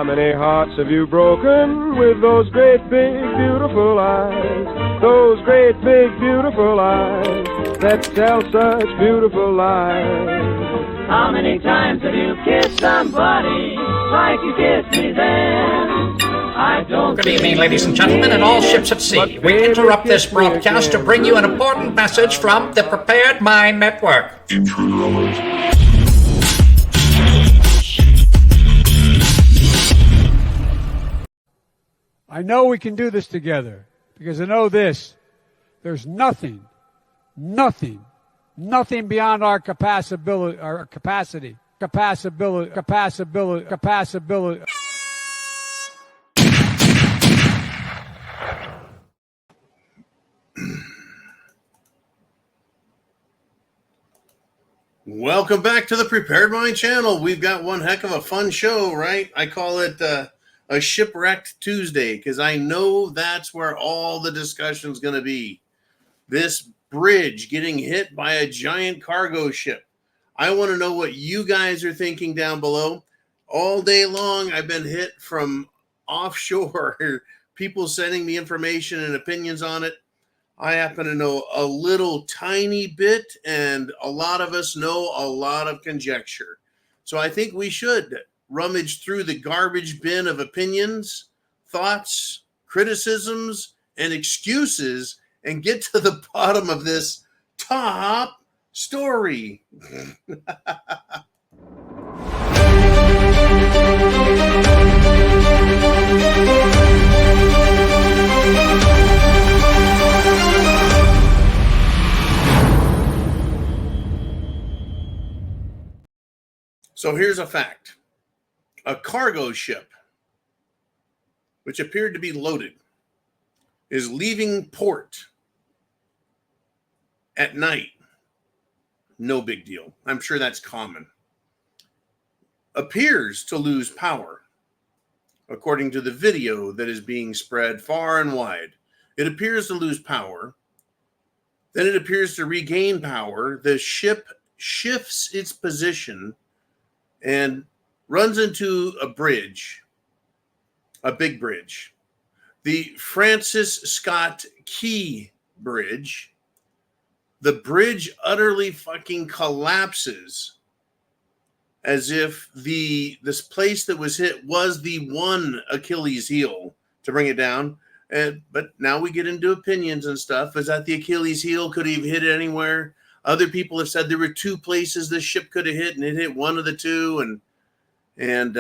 many hearts have you broken with those great big beautiful eyes? Those great big beautiful eyes that tell such beautiful lies. How many times have you kissed somebody like you kissed me then? I don't. Good evening, ladies and gentlemen, and all ships at sea. We interrupt this broadcast to bring you an important message from the Prepared Mind Network. I know we can do this together because I know this. There's nothing beyond our capacity. Welcome back to the Prepared Mind channel. We've got one heck of a fun show, right? I call it a Shipwrecked Tuesday because I know that's where all the discussion's going to be. This bridge getting hit by a giant cargo ship. I want to know what you guys are thinking down below. All day long, I've been hit from offshore, people sending me information and opinions on it. I happen to know a little tiny bit, and a lot of us know a lot of conjecture. So I think we should rummage through the garbage bin of opinions, thoughts, criticisms, and excuses and get to the bottom of this top story. So here's a fact. A cargo ship, which appeared to be loaded, is leaving port at night. No big deal. I'm sure that's common. Appears to lose power, according to the video that is being spread far and wide. It appears to lose power. Then it appears to regain power. The ship shifts its position and runs into a bridge, a big bridge, the Francis Scott Key Bridge. The bridge utterly fucking collapses as if this place that was hit was the one Achilles heel to bring it down. But now we get into opinions and stuff. Is that the Achilles heel? Could he have hit it anywhere? Other people have said there were two places this ship could have hit, and it hit one of the two. And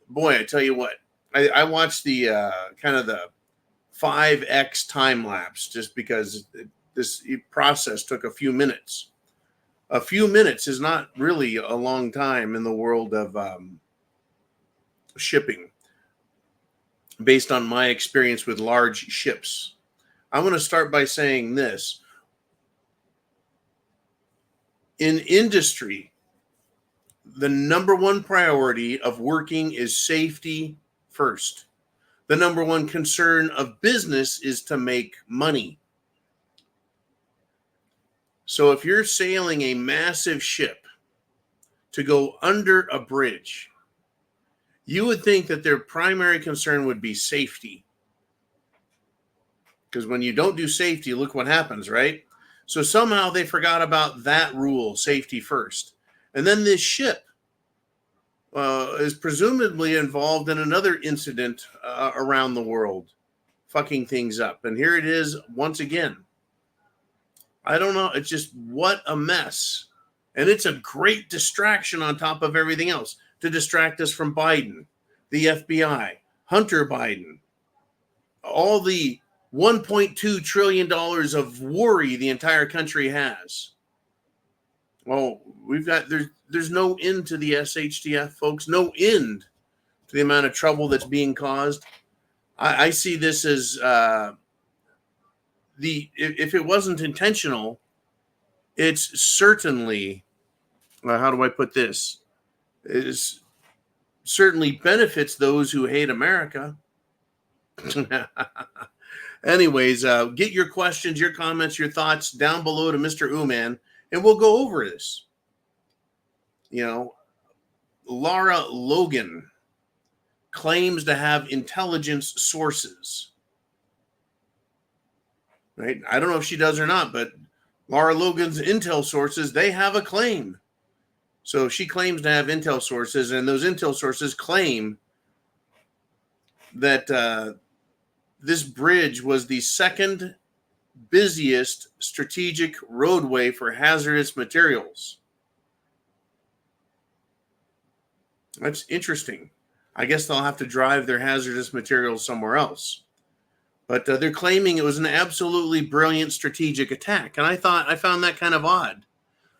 boy, I tell you what, I watched the kind of the 5X time lapse just because this process took a few minutes. A few minutes is not really a long time in the world of shipping, based on my experience with large ships. I want to start by saying this. In industry, the number one priority of working is safety first. The number one concern of business is to make money. So if you're sailing a massive ship to go under a bridge, you would think that their primary concern would be safety. Because when you don't do safety, look what happens, right? So somehow they forgot about that rule, safety first. And then this ship is presumably involved in another incident around the world, fucking things up. And here it is once again. I don't know. It's just what a mess. And it's a great distraction on top of everything else to distract us from Biden, the FBI, Hunter Biden, all the $1.2 trillion of worry the entire country has. Well, there's no end to the SHTF, folks. No end to the amount of trouble that's being caused. I see this as if it wasn't intentional, it's certainly, how do I put this? It certainly benefits those who hate America. Anyways, get your questions, your comments, your thoughts down below to Mr. Uman, and we'll go over this. You know, Lara Logan claims to have intelligence sources. Right? I don't know if she does or not, but Lara Logan's intel sources, they have a claim. So she claims to have intel sources, and those intel sources claim that this bridge was the second busiest strategic roadway for hazardous materials. That's interesting. I guess they'll have to drive their hazardous materials somewhere else. But they're claiming it was an absolutely brilliant strategic attack. And I found that kind of odd.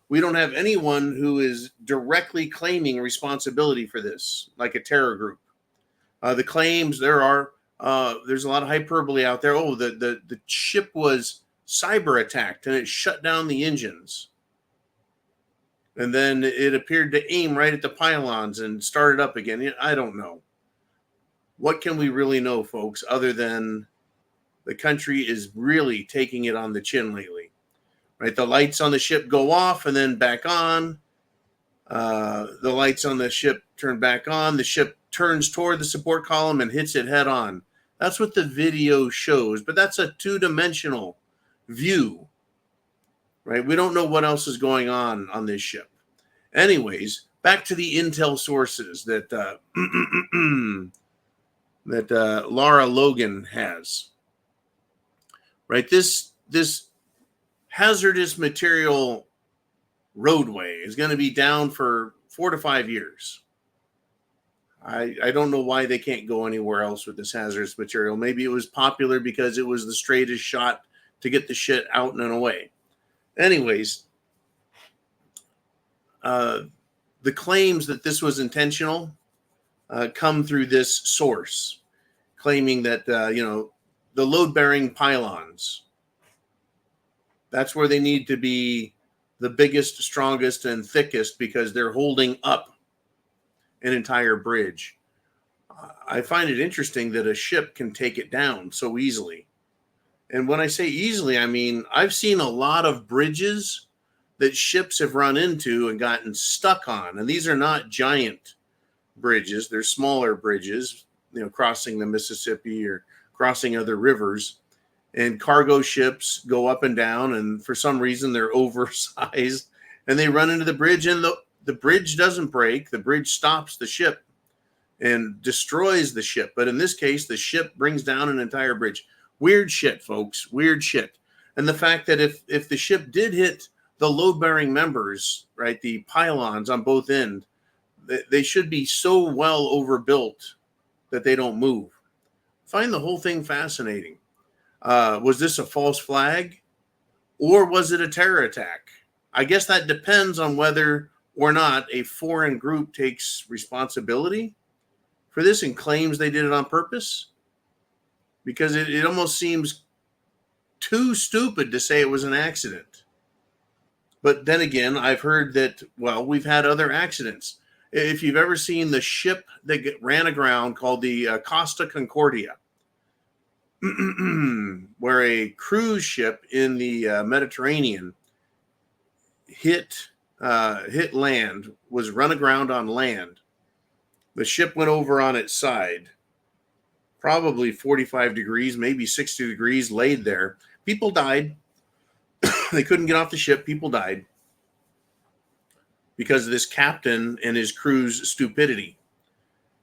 We don't have anyone who is directly claiming responsibility for this, like a terror group. The claims, there's a lot of hyperbole out there. Oh, the ship was cyber attacked and it shut down the engines. And then it appeared to aim right at the pylons and started up again. I don't know. What can we really know, folks, other than the country is really taking it on the chin lately? Right? The lights on the ship go off and then back on. The lights on the ship turn back on. The ship turns toward the support column and hits it head on. That's what the video shows, but that's a two-dimensional view, right? We don't know what else is going on this ship. Anyways, back to the intel sources that that Lara Logan has. Right, this hazardous material roadway is going to be down for 4 to 5 years. I don't know why they can't go anywhere else with this hazardous material. Maybe it was popular because it was the straightest shot to get the shit out and away. Anyways, the claims that this was intentional come through this source, claiming that, the load-bearing pylons, that's where they need to be the biggest, strongest, and thickest because they're holding up an entire bridge. I find it interesting that a ship can take it down so easily. And when I say easily, I mean, I've seen a lot of bridges that ships have run into and gotten stuck on. And these are not giant bridges. They're smaller bridges, crossing the Mississippi or crossing other rivers. And cargo ships go up and down, and for some reason they're oversized, and they run into the bridge, and the bridge doesn't break. The bridge stops the ship and destroys the ship. But in this case, the ship brings down an entire bridge. Weird shit, folks. Weird shit. And the fact that if the ship did hit the load-bearing members, right, the pylons on both ends, they should be so well overbuilt that they don't move. Find the whole thing fascinating. Was this a false flag, or was it a terror attack? I guess that depends on whether or not a foreign group takes responsibility for this and claims they did it on purpose, because it almost seems too stupid to say it was an accident. But then again, I've heard that, we've had other accidents. If you've ever seen the ship that ran aground called the Costa Concordia, where a cruise ship in the Mediterranean hit land, was run aground on land. The ship went over on its side, probably 45 degrees, maybe 60 degrees, laid there. People died. They couldn't get off the ship. People died because of this captain and his crew's stupidity.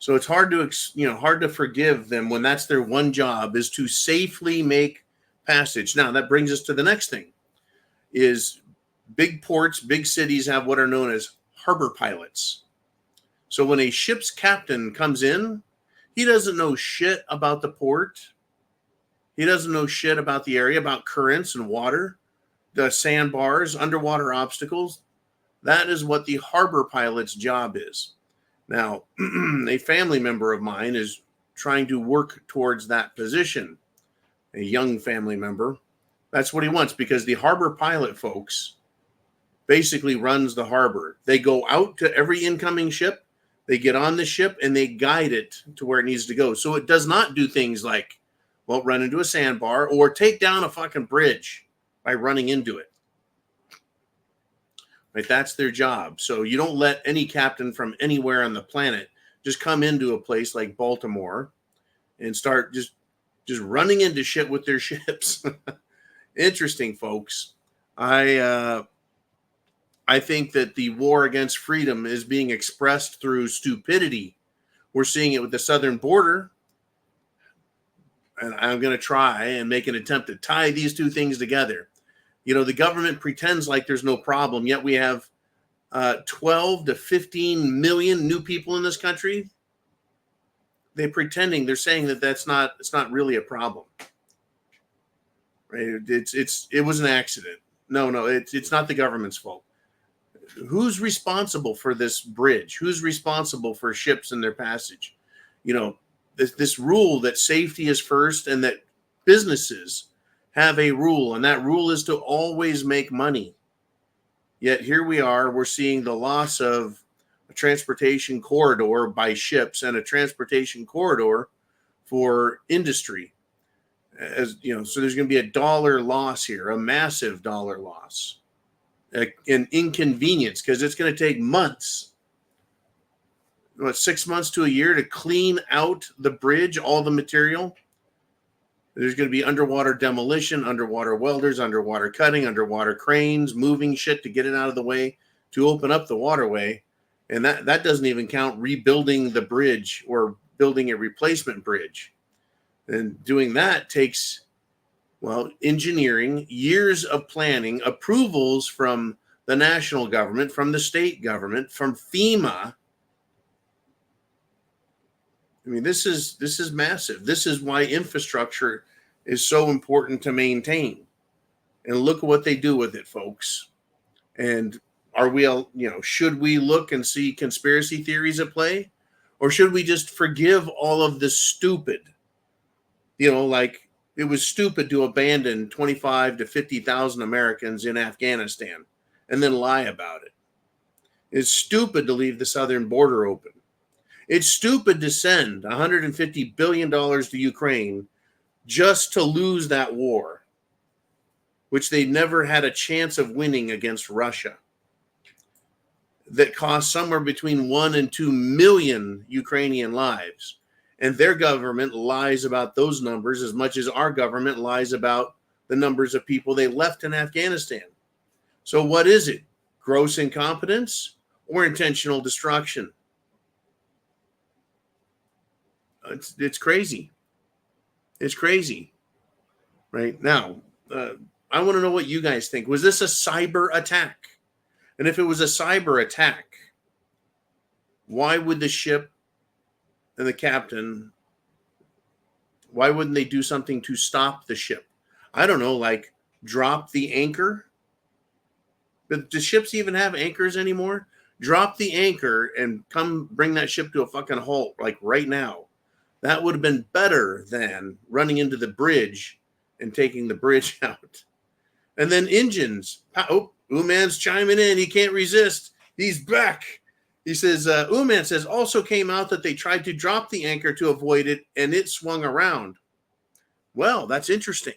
So it's hard to forgive them when that's their one job, is to safely make passage. Now, that brings us to the next thing, is big ports, big cities have what are known as harbor pilots. So when a ship's captain comes in, he doesn't know shit about the port. He doesn't know shit about the area, about currents and water, the sandbars, underwater obstacles. That is what the harbor pilot's job is. Now, a family member of mine is trying to work towards that position, a young family member. That's what he wants, because the harbor pilot, folks, basically runs the harbor. They go out to every incoming ship, they get on the ship, and they guide it to where it needs to go. So it does not do things like, run into a sandbar or take down a fucking bridge by running into it. Right, that's their job. So you don't let any captain from anywhere on the planet just come into a place like Baltimore and start just running into shit with their ships. Interesting, folks. I think that the war against freedom is being expressed through stupidity. We're seeing it with the southern border. And I'm going to try and make an attempt to tie these two things together. You know, the government pretends like there's no problem, yet we have 12 to 15 million new people in this country. They're saying that it's not really a problem. Right? It was an accident. No, it's not the government's fault. Who's responsible for this bridge? Who's responsible for ships and their passage? You know, this rule that safety is first and that businesses have a rule, and that rule is to always make money. Yet here we're seeing the loss of a transportation corridor by ships and a transportation corridor for industry. As you know, so there's going to be a dollar loss here, a massive dollar loss, an inconvenience, because it's going to take months, 6 months to a year to clean out the bridge, all the material. There's going to be underwater demolition, underwater welders, underwater cutting, underwater cranes, moving shit to get it out of the way to open up the waterway. And that doesn't even count rebuilding the bridge or building a replacement bridge. And doing that takes, engineering, years of planning, approvals from the national government, from the state government, from FEMA. I mean, this is massive. This is why infrastructure is so important to maintain. And look at what they do with it, folks. And should we look and see conspiracy theories at play? Or should we just forgive all of the stupid? Like it was stupid to abandon 25 to 50,000 Americans in Afghanistan and then lie about it. It's stupid to leave the southern border open. It's stupid to send $150 billion to Ukraine just to lose that war, which they never had a chance of winning against Russia. That cost somewhere between 1 and 2 million Ukrainian lives. And their government lies about those numbers as much as our government lies about the numbers of people they left in Afghanistan. So what is it? Gross incompetence or intentional destruction? It's crazy. It's crazy. Right now, I want to know what you guys think. Was this a cyber attack? And if it was a cyber attack, why would the ship and the captain, why wouldn't they do something to stop the ship? I don't know, like drop the anchor. But do ships even have anchors anymore? Drop the anchor and come bring that ship to a fucking halt, like right now. That would have been better than running into the bridge and taking the bridge out. And then engines. Oh, Uman's chiming in. He can't resist. He's back. He says, Uman says, also came out that they tried to drop the anchor to avoid it, and it swung around. Well, that's interesting.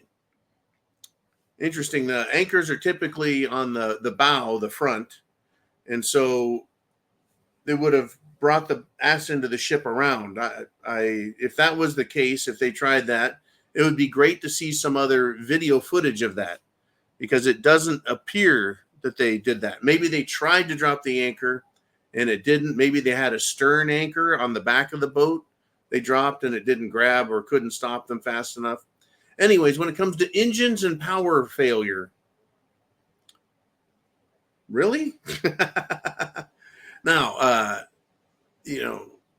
Interesting. The anchors are typically on the bow, the front. And so they would have brought the ass into the ship around. If that was the case, if they tried that, it would be great to see some other video footage of that, because it doesn't appear that they did that. Maybe they tried to drop the anchor and it didn't. Maybe they had a stern anchor on the back of the boat they dropped and it didn't grab or couldn't stop them fast enough. Anyways, when it comes to engines and power failure, really? Now,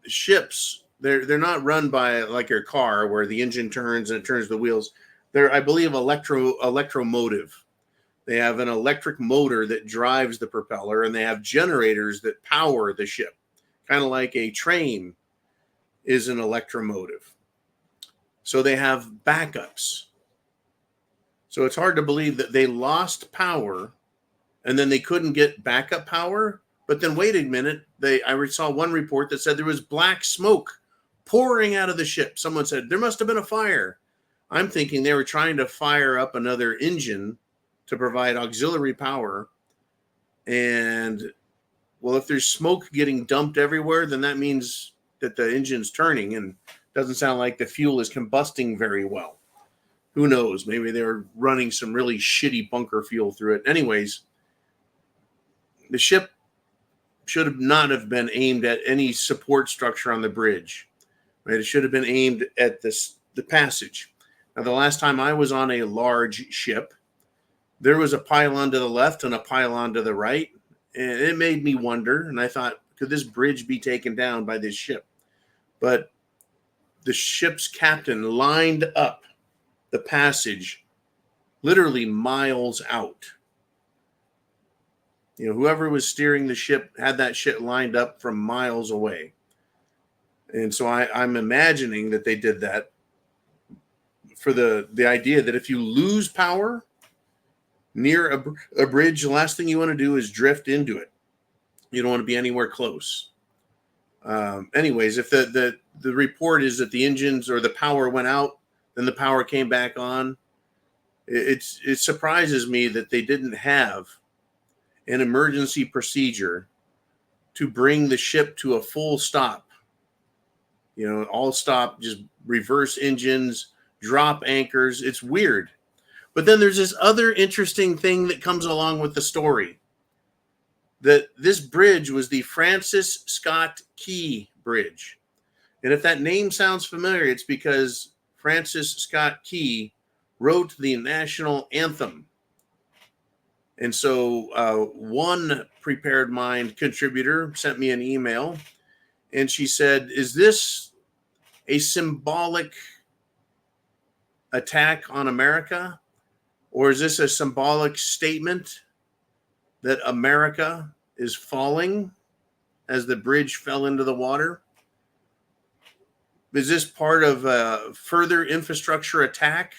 ships, they're not run by like your car where the engine turns and it turns the wheels. They're, I believe, electromotive. They have an electric motor that drives the propeller, and they have generators that power the ship, kind of like a train is an electromotive. So they have backups. So it's hard to believe that they lost power and then they couldn't get backup power. But then wait a minute, I saw one report that said there was black smoke pouring out of the ship. Someone said there must have been a fire. I'm thinking they were trying to fire up another engine to provide auxiliary power. And, well, if there's smoke getting dumped everywhere, then that means that the engine's turning, and doesn't sound like the fuel is combusting very well. Who knows? Maybe they're running some really shitty bunker fuel through it. Anyways, the ship should have not have been aimed at any support structure on the bridge. Right? It should have been aimed at the passage. Now, the last time I was on a large ship, there was a pylon to the left and a pylon to the right, and it made me wonder. And I thought, could this bridge be taken down by this ship? But the ship's captain lined up the passage literally miles out. You know, whoever was steering the ship had that shit lined up from miles away. And so I'm imagining that they did that for the idea that if you lose power near a bridge, the last thing you want to do is drift into it. You don't want to be anywhere close. Anyways, if the report is that the engines or the power went out, then the power came back on, it surprises me that they didn't have an emergency procedure to bring the ship to a full stop. You know, all stop, just reverse engines, drop anchors. It's weird. But then there's this other interesting thing that comes along with the story. That this bridge was the Francis Scott Key Bridge. And if that name sounds familiar, it's because Francis Scott Key wrote the national anthem. And so one Prepared Mind contributor sent me an email, and she said, is this a symbolic attack on America? Or is this a symbolic statement that America is falling as the bridge fell into the water? Is this part of a further infrastructure attack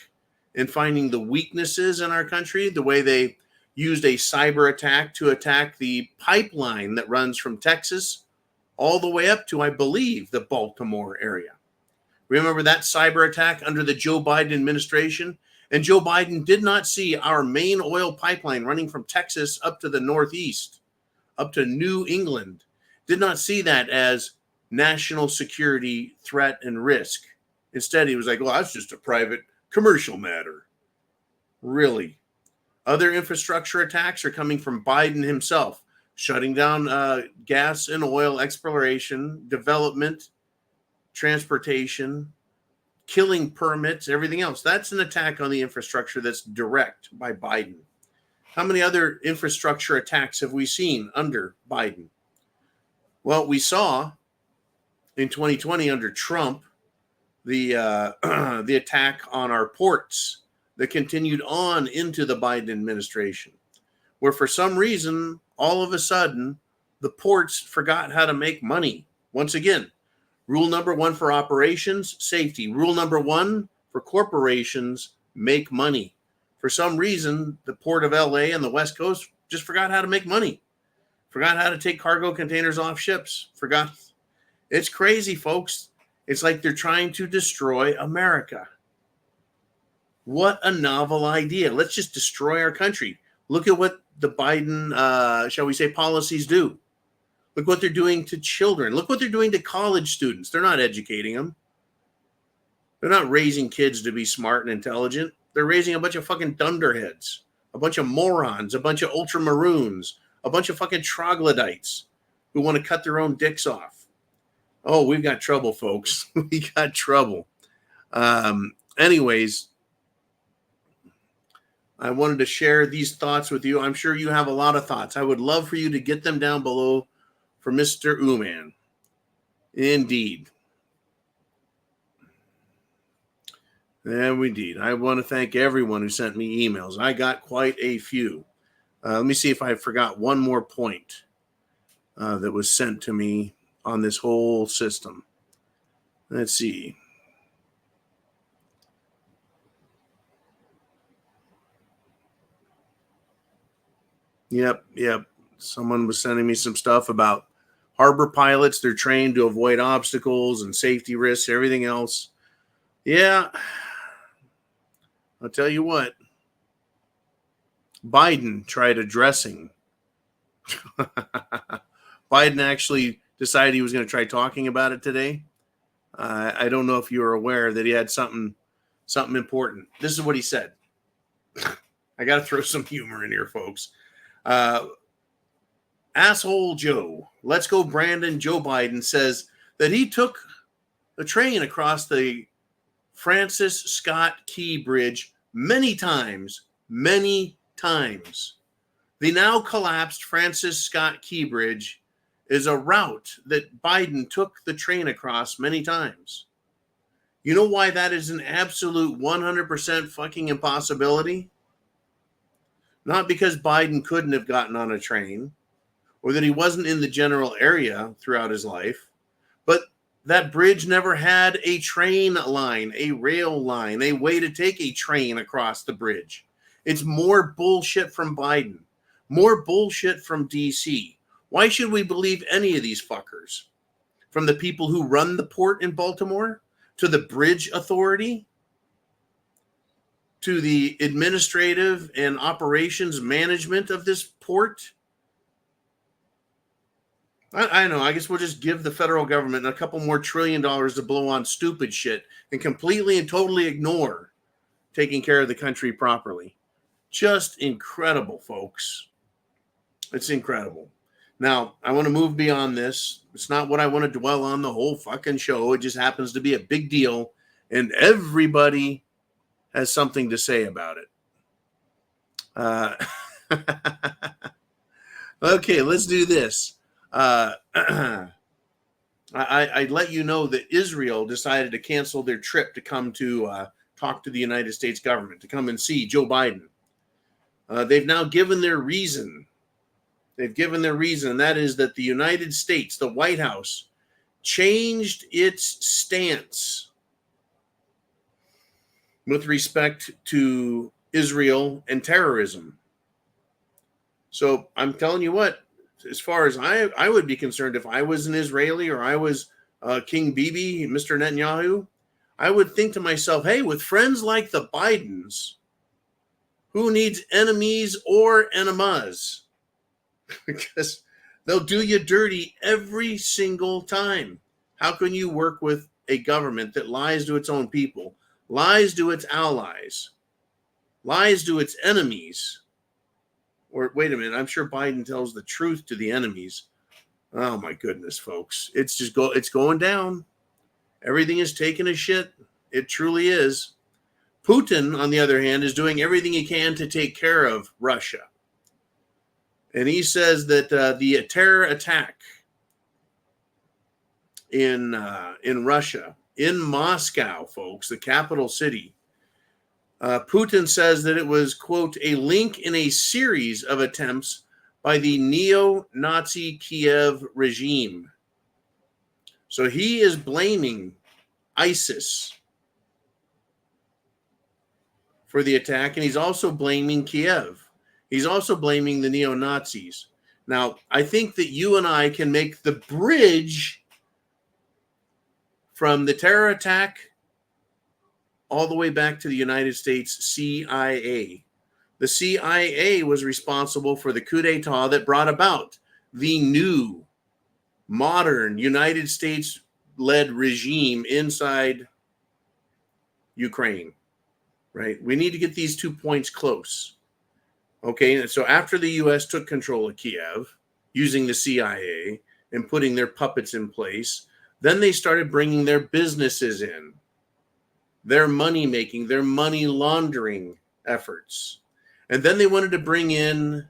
and finding the weaknesses in our country, the way they used a cyber attack to attack the pipeline that runs from Texas all the way up to, I believe, the Baltimore area? Remember that cyber attack under the Joe Biden administration? And Joe Biden did not see our main oil pipeline running from Texas up to the Northeast, up to New England, did not see that as national security threat and risk. Instead, he was like, well, that's just a private commercial matter. Really? Other infrastructure attacks are coming from Biden himself, shutting down gas and oil exploration, development, transportation, killing permits, everything else. That's an attack on the infrastructure that's direct by Biden. How many other infrastructure attacks have we seen under Biden? Well, we saw in 2020 under Trump the attack on our ports that continued on into the Biden administration, where for some reason, all of a sudden, the ports forgot how to make money. Once again, rule number one for operations, safety. Rule number one for corporations, make money. For some reason, the port of LA and the West Coast just forgot how to make money. Forgot how to take cargo containers off ships. Forgot. It's crazy, folks. It's like they're trying to destroy America. What a novel idea. Let's just destroy our country. Look at what the Biden, shall we say, policies do. Look what they're doing to children. Look what they're doing to college students. They're not educating them. They're not raising kids to be smart and intelligent. They're raising a bunch of fucking dunderheads, a bunch of morons, a bunch of ultramaroons, a bunch of fucking troglodytes who want to cut their own dicks off. Oh, we've got trouble, folks. We got trouble. Anyways, I wanted to share these thoughts with you. I'm sure you have a lot of thoughts. I would love for you to get them down below for Mr. Uman. Indeed. And indeed. I want to thank everyone who sent me emails. I got quite a few. Let me see if I forgot one more point that was sent to me on this whole system. Let's see. Yep. Someone was sending me some stuff about harbor pilots. They're trained to avoid obstacles and safety risks, everything else. Yeah. I'll tell you what. Biden tried addressing. Biden actually decided he was going to try talking about it today. I don't know if you were aware that he had something important. This is what he said. I got to throw some humor in here, folks. Asshole Joe, let's go Brandon Joe Biden, says that he took the train across the Francis Scott Key Bridge many times. The now collapsed Francis Scott Key Bridge is a route that Biden took the train across many times. You know why that is an absolute 100% fucking impossibility? Not because Biden couldn't have gotten on a train or that he wasn't in the general area throughout his life, but that bridge never had a train line, a rail line, a way to take a train across the bridge. It's more bullshit from Biden, more bullshit from DC. Why should we believe any of these fuckers? From the people who run the port in Baltimore, to the bridge authority, to the administrative and operations management of this port. I know, I guess we'll just give the federal government a couple more $1 trillion to blow on stupid shit and completely and totally ignore taking care of the country properly. Just incredible, folks. It's incredible. Now, I want to move beyond this. It's not what I want to dwell on the whole fucking show. It just happens to be a big deal, and everybody has something to say about it. Okay, let's do this. I let you know that Israel decided to cancel their trip to come to talk to the United States government, to come and see Joe Biden. They've now given their reason. And that is that the United States, the White House, changed its stance with respect to Israel and terrorism. So I'm telling you what, as far as I would be concerned, if I was an Israeli or I was King Bibi, Mr. Netanyahu, I would think to myself, hey, with friends like the Bidens, who needs enemies or enemas? Because they'll do you dirty every single time. How can you work with a government that lies to its own people, lies to its allies, lies to its enemies? Or wait a minute, I'm sure Biden tells the truth to the enemies. Oh my goodness, folks. It's going down. Everything is taking a shit. It truly is. Putin, on the other hand, is doing everything he can to take care of Russia. And he says that the terror attack in Russia, in Moscow, folks, the capital city, Putin says that it was, quote, a link in a series of attempts by the neo-Nazi Kiev regime. So he is blaming ISIS for the attack, and he's also blaming Kiev. He's also blaming the neo-Nazis. Now, I think that you and I can make the bridge from the terror attack all the way back to the United States CIA. The CIA was responsible for the coup d'etat that brought about the new, modern, United States-led regime inside Ukraine, right? We need to get these 2 points close. Okay, and so after the U.S. took control of Kiev, using the CIA and putting their puppets in place, then they started bringing their businesses in, their money making, their money laundering efforts. And then they wanted to bring in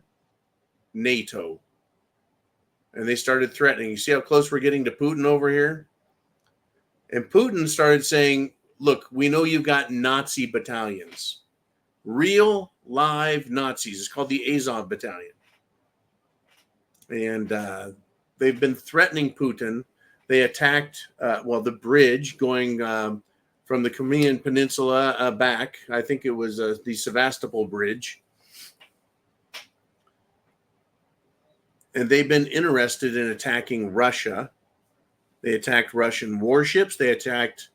NATO. And they started threatening. You see how close we're getting to Putin over here? And Putin started saying, look, we know you've got Nazi battalions. Real live Nazis. It's called the Azov Battalion. And they've been threatening Putin. They attacked, the bridge going from the Crimean Peninsula back. I think it was the Sevastopol Bridge. And they've been interested in attacking Russia. They attacked Russian warships. They attacked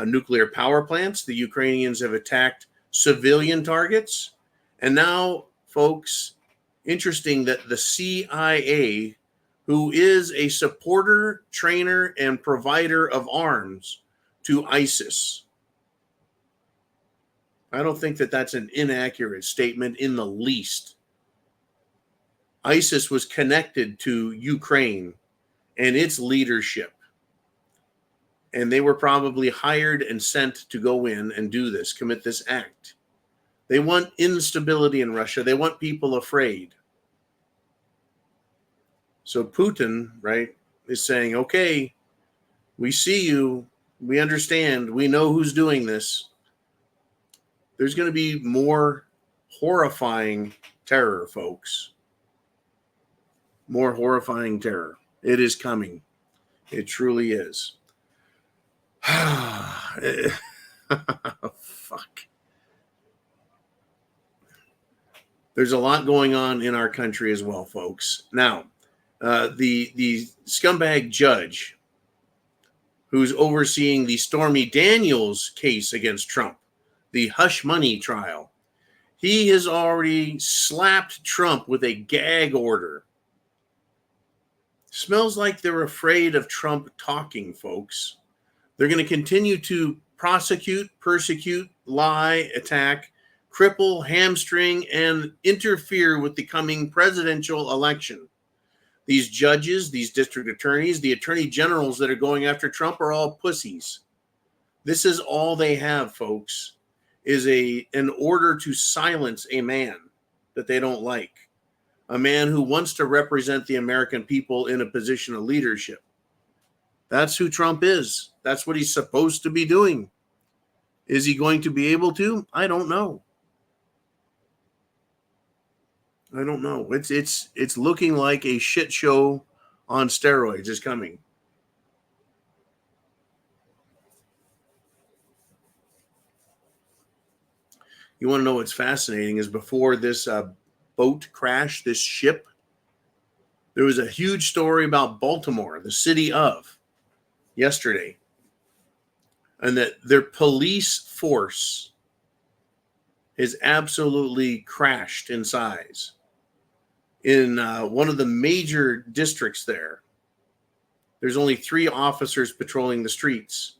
nuclear power plants. The Ukrainians have attacked civilian targets. And now, folks, interesting that the CIA who is a supporter, trainer, and provider of arms to ISIS. I don't think that that's an inaccurate statement in the least. ISIS was connected to Ukraine and its leadership. And they were probably hired and sent to go in and do this, commit this act. They want instability in Russia. They want people afraid. So Putin, right, is saying, okay, we see you. We understand. We know who's doing this. There's going to be more horrifying terror, folks. More horrifying terror. It is coming. It truly is. Fuck. There's a lot going on in our country as well, folks. Now, the scumbag judge who's overseeing the Stormy Daniels case against Trump, the hush money trial, he has already slapped Trump with a gag order. Smells like they're afraid of Trump talking, folks. They're going to continue to prosecute, persecute, lie, attack, cripple, hamstring, and interfere with the coming presidential election. These judges, these district attorneys, the attorney generals that are going after Trump are all pussies. This is all they have, folks, is an order to silence a man that they don't like, a man who wants to represent the American people in a position of leadership. That's who Trump is. That's what he's supposed to be doing. Is he going to be able to? I don't know. I don't know. It's looking like a shit show on steroids is coming. You want to know what's fascinating is before this boat crash, this ship, there was a huge story about Baltimore, the city of, yesterday, and that their police force is absolutely crashed in size. In one of the major districts there's only 3 officers patrolling the streets.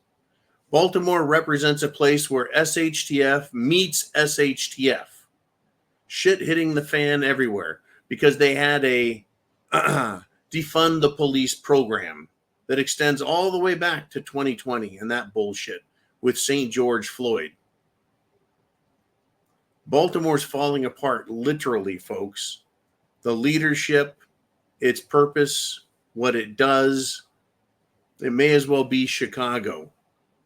Baltimore represents a place where SHTF meets SHTF. Shit hitting the fan everywhere because they had a defund the police program that extends all the way back to 2020 and that bullshit with St. George Floyd. Baltimore's falling apart, literally, folks. The leadership, its purpose, what it does, it may as well be Chicago,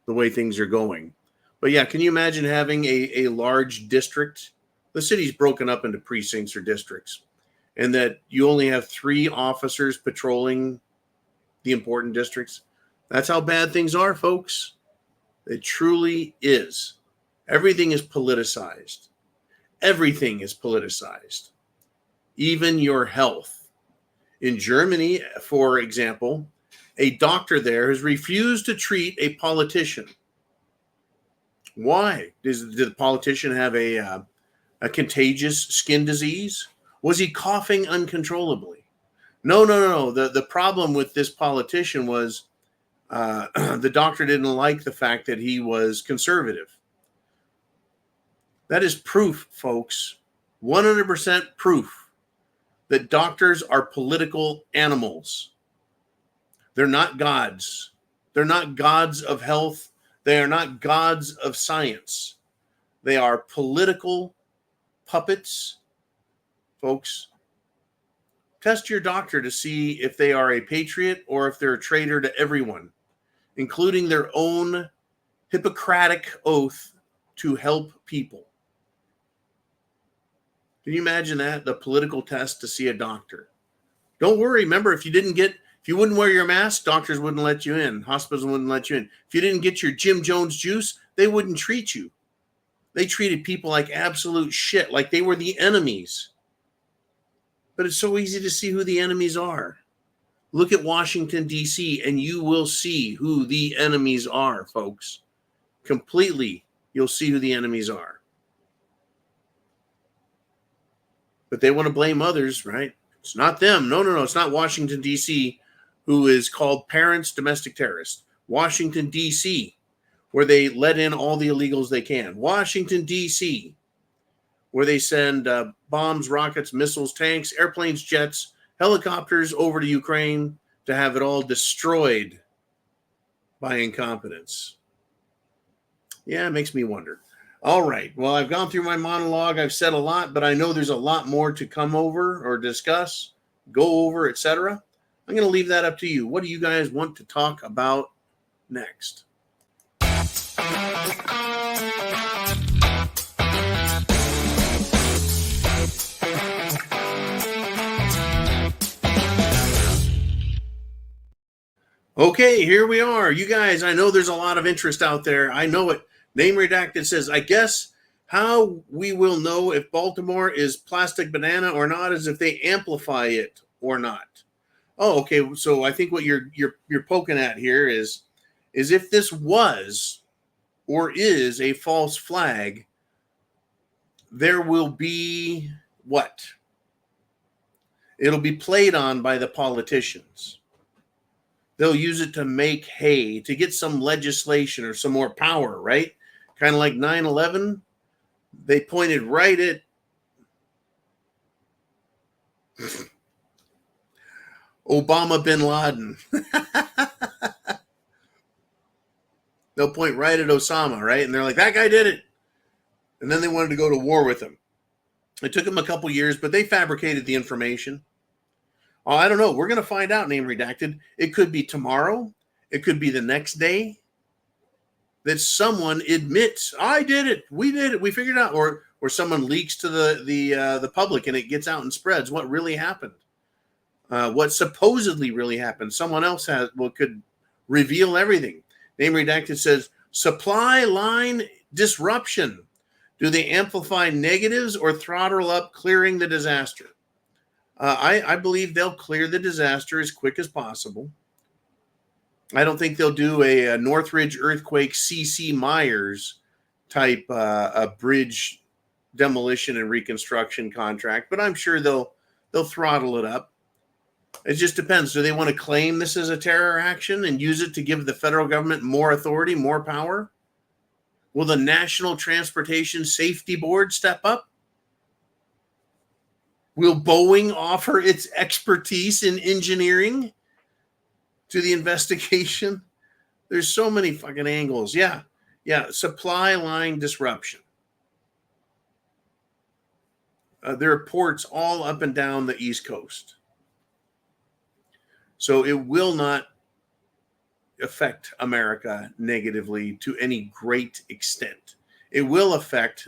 the way things are going. But yeah, can you imagine having a large district? The city's broken up into precincts or districts, and that you only have 3 officers patrolling the important districts. That's how bad things are, folks. It truly is. Everything is politicized. Everything is politicized. Even your health. In Germany, for example, a doctor there has refused to treat a politician. Why? Did the politician have a contagious skin disease? Was he coughing uncontrollably? No. The problem with this politician was the doctor didn't like the fact that he was conservative. That is proof, folks, 100% proof that doctors are political animals. They're not gods. They're not gods of health. They are not gods of science. They are political puppets. Folks, test your doctor to see if they are a patriot or if they're a traitor to everyone, including their own Hippocratic oath to help people. Can you imagine that? The political test to see a doctor. Don't worry. Remember, if you wouldn't wear your mask, doctors wouldn't let you in. Hospitals wouldn't let you in. If you didn't get your Jim Jones juice, they wouldn't treat you. They treated people like absolute shit, like they were the enemies. But it's so easy to see who the enemies are. Look at Washington, D.C., and you will see who the enemies are, folks. Completely, you'll see who the enemies are. But they want to blame others, right? It's not them. No. It's not Washington, D.C., who is called parents domestic terrorists. Washington, D.C., where they let in all the illegals they can. Washington, D.C., where they send bombs, rockets, missiles, tanks, airplanes, jets, helicopters over to Ukraine to have it all destroyed by incompetence. Yeah, it makes me wonder. All right. Well, I've gone through my monologue. I've said a lot, but I know there's a lot more to come over or discuss, go over, etc. I'm going to leave that up to you. What do you guys want to talk about next? Okay, here we are. You guys, I know there's a lot of interest out there. I know it. Name Redacted says, I guess how we will know if Baltimore is plastic banana or not is if they amplify it or not. Oh, okay. So I think what you're poking at here is if this was or is a false flag, there will be what? It'll be played on by the politicians. They'll use it to make hay, to get some legislation or some more power, right? Kind of like 9/11. They pointed right at Obama bin Laden. They'll point right at Osama, right? And they're like, that guy did it. And then they wanted to go to war with him. It took them a couple years, but they fabricated the information. Oh, I don't know. We're going to find out, Name Redacted. It could be tomorrow. It could be the next day that someone admits, I did it. We did it. We figured it out. Or someone leaks to the public and it gets out and spreads what really happened. What supposedly really happened. Someone else could reveal everything. Name Redacted says, supply line disruption. Do they amplify negatives or throttle up clearing the disaster? I believe they'll clear the disaster as quick as possible. I don't think they'll do a Northridge earthquake C.C. Myers type a bridge demolition and reconstruction contract, but I'm sure they'll throttle it up. It just depends. Do they want to claim this as a terror action and use it to give the federal government more authority, more power? Will the National Transportation Safety Board step up? Will Boeing offer its expertise in engineering to the investigation? There's so many fucking angles. Yeah. Supply line disruption. There are ports all up and down the East Coast. So it will not affect America negatively to any great extent. It will affect,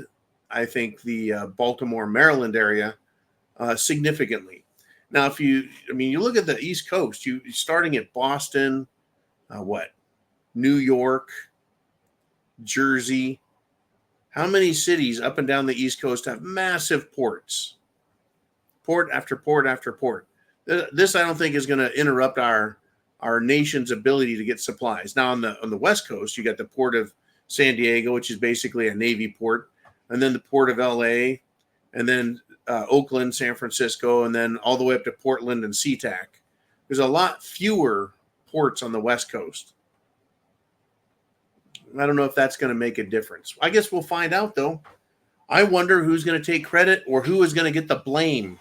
I think, the Baltimore, Maryland area significantly. Now, you look at the East Coast, you starting at Boston, New York, Jersey. How many cities up and down the East Coast have massive ports? Port after port after port. This, I don't think, is going to interrupt our nation's ability to get supplies. Now, on the West Coast, you got the port of San Diego, which is basically a Navy port, and then the port of LA, and then Oakland, San Francisco, and then all the way up to Portland and SeaTac. There's a lot fewer ports on the West Coast. I don't know if that's going to make a difference. I guess we'll find out, though. I wonder who's going to take credit or who is going to get the blame.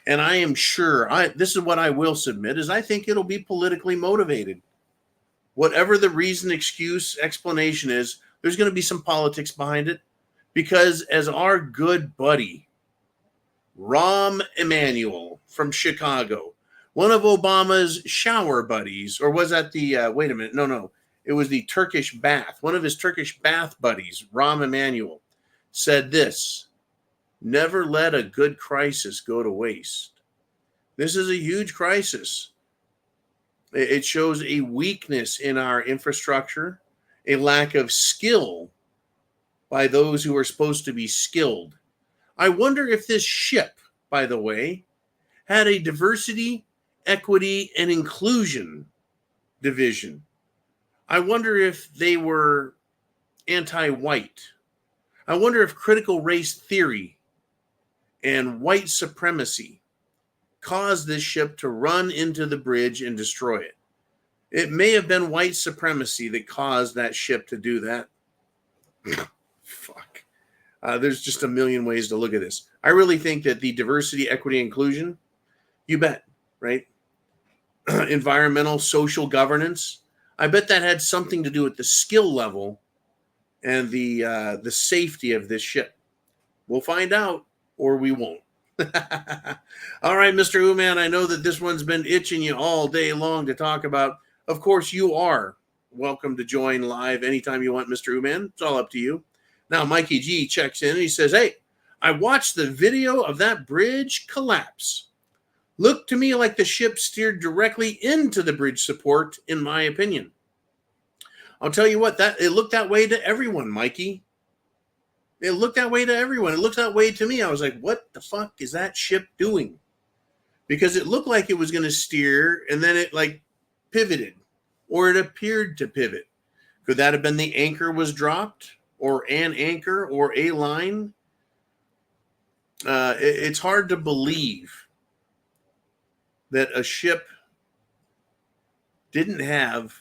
And I am sure, this is what I will submit, is I think it'll be politically motivated. Whatever the reason, excuse, explanation is, there's going to be some politics behind it. Because as our good buddy, Rahm Emanuel from Chicago, one of Obama's shower buddies, or was that wait a minute, no. It was the Turkish bath. One of his Turkish bath buddies, Rahm Emanuel, said this: never let a good crisis go to waste. This is a huge crisis. It shows a weakness in our infrastructure, a lack of skill by those who are supposed to be skilled. I wonder if this ship, by the way, had a diversity, equity, and inclusion division. I wonder if they were anti-white. I wonder if critical race theory and white supremacy caused this ship to run into the bridge and destroy it. It may have been white supremacy that caused that ship to do that. Fuck. There's just a million ways to look at this. I really think that the diversity, equity, inclusion, you bet, right? Environmental, social governance, I bet that had something to do with the skill level and the safety of this ship. We'll find out, or we won't. All right, Mr. Uman, I know that this one's been itching you all day long to talk about. Of course, you are welcome to join live anytime you want, Mr. Uman. It's all up to you. Now, Mikey G checks in and he says, hey, I watched the video of that bridge collapse. Looked to me like the ship steered directly into the bridge support, in my opinion. I'll tell you what, that it looked that way to everyone, Mikey. It looked that way to everyone. It looked that way to me. I was like, what the fuck is that ship doing? Because it looked like it was going to steer and then it like pivoted, or it appeared to pivot. Could that have been the anchor was dropped, or an anchor, or a line? It's hard to believe that a ship didn't have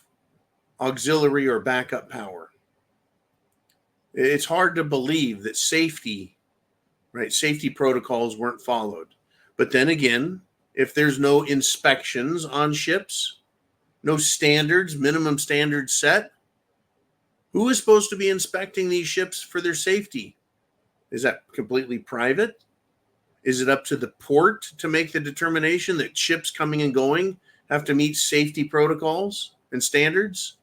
auxiliary or backup power. It's hard to believe that safety protocols weren't followed. But then again, if there's no inspections on ships, no standards, minimum standards set, who is supposed to be inspecting these ships for their safety? Is that completely private? Is it up to the port to make the determination that ships coming and going have to meet safety protocols and standards?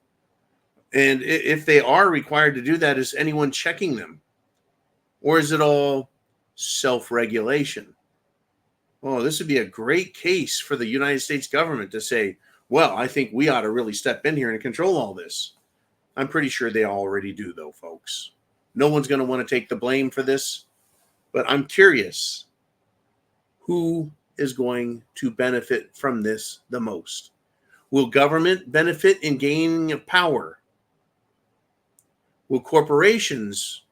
And if they are required to do that, is anyone checking them? Or is it all self-regulation? Oh, this would be a great case for the United States government to say, well, I think we ought to really step in here and control all this. I'm pretty sure they already do, though, folks. No one's going to want to take the blame for this. But I'm curious, who is going to benefit from this the most? Will government benefit in gaining power? Will corporations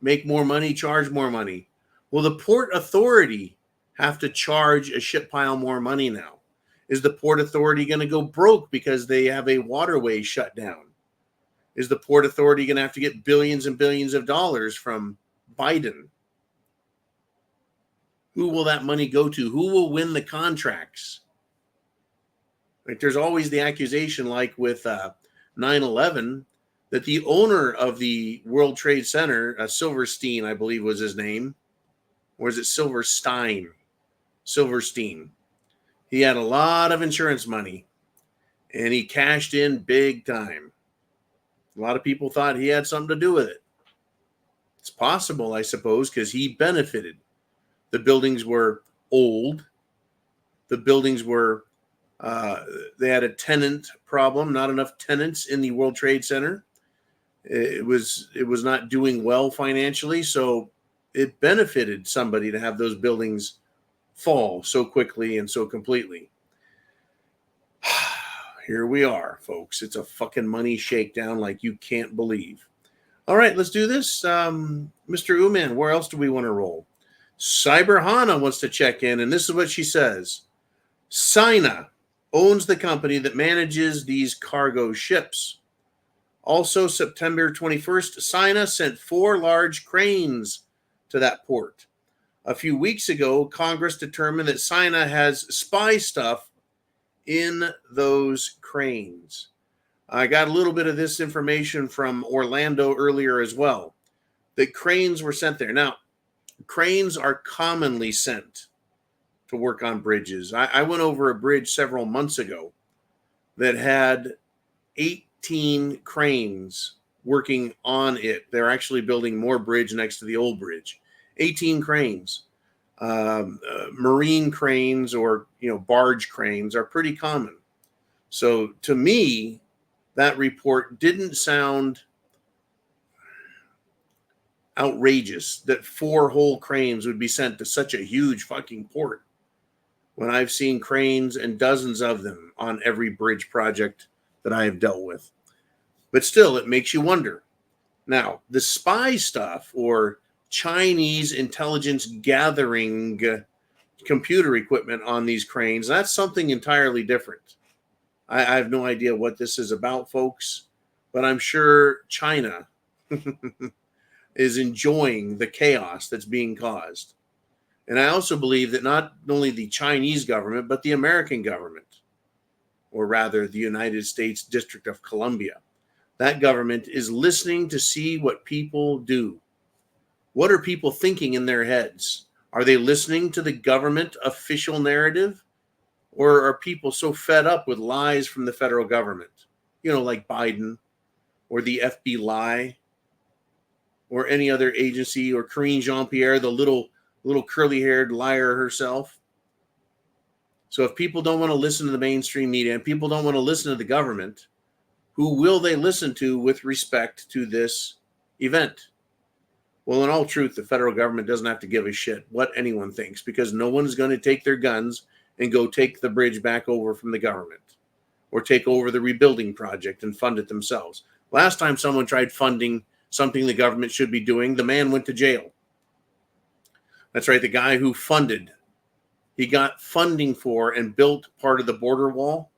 make more money, charge more money? Will the port authority have to charge a ship pile more money now? Is the port authority going to go broke because they have a waterway shut down? Is the port authority going to have to get billions and billions of dollars from Biden? Who will that money go to? Who will win the contracts? Like, there's always the accusation, like with 9/11, that the owner of the World Trade Center, Silverstein, I believe was his name, or is it Silverstein? Silverstein. He had a lot of insurance money, and he cashed in big time. A lot of people thought he had something to do with it. It's possible, I suppose, because he benefited. The buildings were old. The buildings were, they had a tenant problem, not enough tenants in the World Trade Center. It was not doing well financially, so it benefited somebody to have those buildings fall so quickly and so completely. Here we are, folks. It's a fucking money shakedown like you can't believe. All right, let's do this. Mr. Uman, where else do we want to roll? Cyber Hana wants to check in, and this is what she says. Sina owns the company that manages these cargo ships. Also, September 21st, Sina sent 4 large cranes to that port. A few weeks ago, Congress determined that Sina has spy stuff in those cranes. I got a little bit of this information from Orlando earlier as well. The cranes were sent there. Now, cranes are commonly sent to work on bridges. I went over a bridge several months ago that had 18 cranes working on it. They're actually building more bridge next to the old bridge. 18 cranes. Marine cranes or barge cranes are pretty common. So to me, that report didn't sound outrageous that 4 whole cranes would be sent to such a huge fucking port, when I've seen cranes and dozens of them on every bridge project that I have dealt with. But still, it makes you wonder. Now, the spy stuff, or Chinese intelligence gathering computer equipment on these cranes. That's something entirely different. I have no idea what this is about, folks, but I'm sure China is enjoying the chaos that's being caused. And I also believe that not only the Chinese government, but the American government, or rather the United States District of Columbia, that government is listening to see what people do. What are people thinking in their heads? Are they listening to the government official narrative? Or are people so fed up with lies from the federal government? You know, like Biden or the FBI or any other agency, or Karine Jean-Pierre, the little curly-haired liar herself. So if people don't want to listen to the mainstream media and people don't want to listen to the government, who will they listen to with respect to this event? Well, in all truth, the federal government doesn't have to give a shit what anyone thinks, because no one is going to take their guns and go take the bridge back over from the government or take over the rebuilding project and fund it themselves. Last time someone tried funding something the government should be doing, the man went to jail. That's right, the guy who funded, he got funding for and built part of the border wall,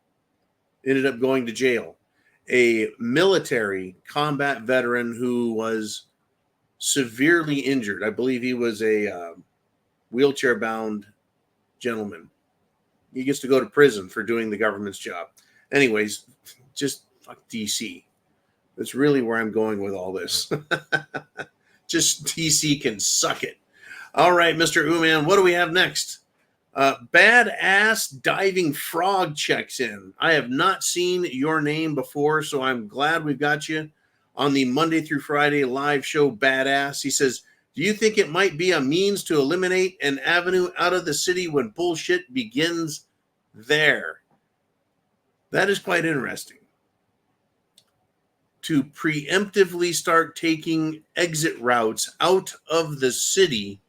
ended up going to jail. A military combat veteran who was severely injured. I believe he was a wheelchair-bound gentleman. He gets to go to prison for doing the government's job. Anyways, just fuck DC. That's really where I'm going with all this. Just DC can suck it. All right, Mr. Ooman, what do we have next? Badass Diving Frog checks in. I have not seen your name before, so I'm glad we've got you on the Monday through Friday live show, Badass. He says, do you think it might be a means to eliminate an avenue out of the city when bullshit begins there? That is quite interesting. To preemptively start taking exit routes out of the city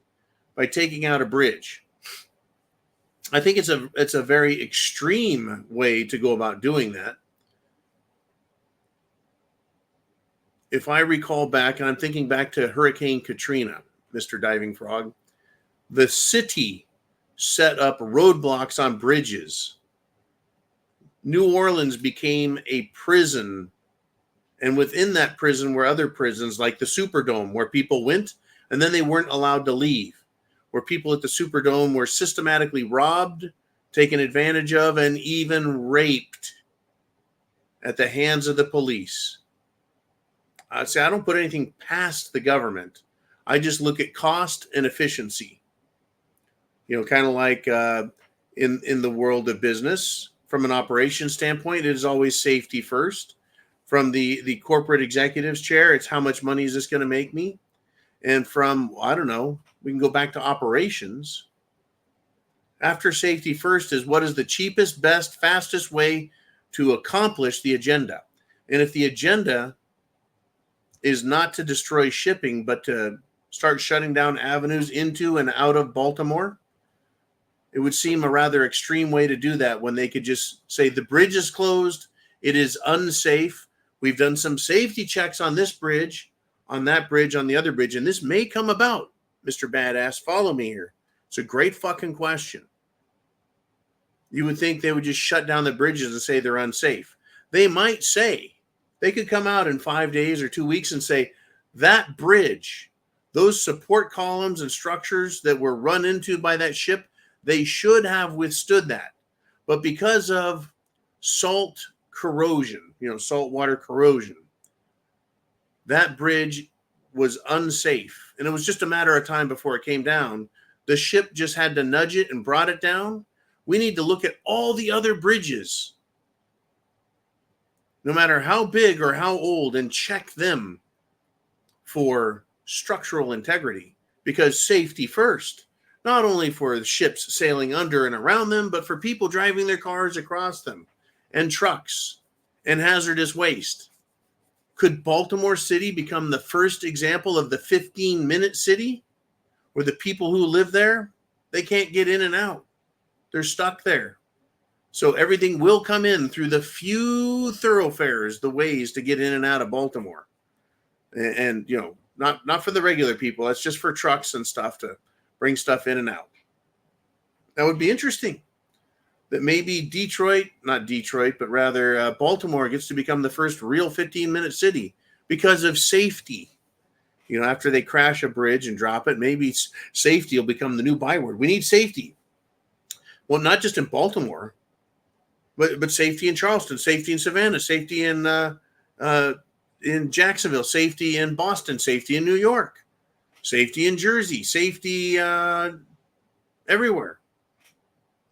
by taking out a bridge. I think it's a very extreme way to go about doing that. If I recall back, and I'm thinking back to Hurricane Katrina, Mr. Diving Frog, the city set up roadblocks on bridges. New Orleans became a prison, and within that prison were other prisons like the Superdome, where people went and then they weren't allowed to leave, where people at the Superdome were systematically robbed, taken advantage of, and even raped at the hands of the police. I don't put anything past the government. I just look at cost and efficiency. You know, kind of like in the world of business, from an operations standpoint, it is always safety first. From the corporate executive's chair, it's how much money is this going to make me? And from, I don't know, we can go back to operations. After safety first is what is the cheapest, best, fastest way to accomplish the agenda. And if the agenda is not to destroy shipping, but to start shutting down avenues into and out of Baltimore, it would seem a rather extreme way to do that when they could just say the bridge is closed, it is unsafe. We've done some safety checks on this bridge, on that bridge, on the other bridge, and this may come about. Mr. Badass, follow me here. It's a great fucking question. You would think they would just shut down the bridges and say they're unsafe. They might say, they could come out in 5 days or 2 weeks and say, that bridge, those support columns and structures that were run into by that ship, they should have withstood that. But because of salt corrosion, saltwater corrosion, that bridge was unsafe. And it was just a matter of time before it came down. The ship just had to nudge it and brought it down. We need to look at all the other bridges, no matter how big or how old, and check them for structural integrity, because safety first, not only for the ships sailing under and around them, but for people driving their cars across them, and trucks and hazardous waste. Could Baltimore City become the first example of the 15-minute city where the people who live there, they can't get in and out? They're stuck there. So everything will come in through the few thoroughfares, the ways to get in and out of Baltimore. And not for the regular people. That's just for trucks and stuff to bring stuff in and out. That would be interesting. That maybe not Detroit, but rather Baltimore gets to become the first real 15-minute city because of safety. You know, after they crash a bridge and drop it, maybe safety will become the new byword. We need safety. Well, not just in Baltimore, but safety in Charleston, safety in Savannah, safety in Jacksonville, safety in Boston, safety in New York, safety in Jersey, safety everywhere.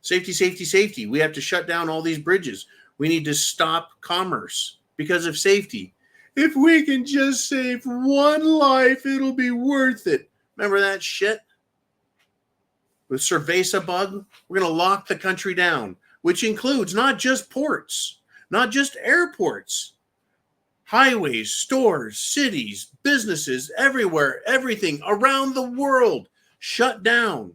Safety, safety, safety. We have to shut down all these bridges. We need to stop commerce because of safety. If we can just save one life, it'll be worth it. Remember that shit? With Cerveza bug, we're going to lock the country down, which includes not just ports, not just airports, highways, stores, cities, businesses, everywhere, everything around the world shut down